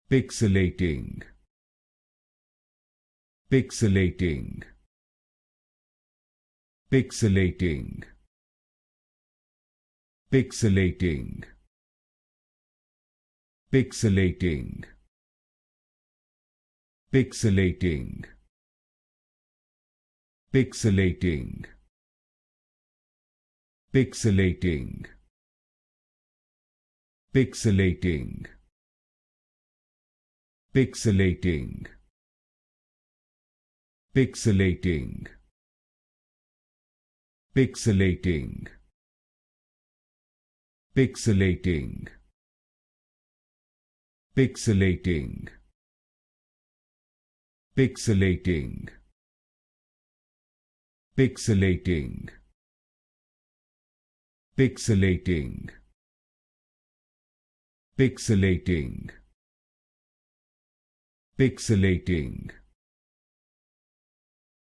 Pixelating. Pixelating. Pixelating. Pixelating. Pixelating. Pixelating. Pixelating. Pixelating. Pixelating. Pixelating. Pixelating. Pixelating. Pixelating. Pixelating. Pixelating. Pixelating. Pixelating. Pixelating. Pixelating.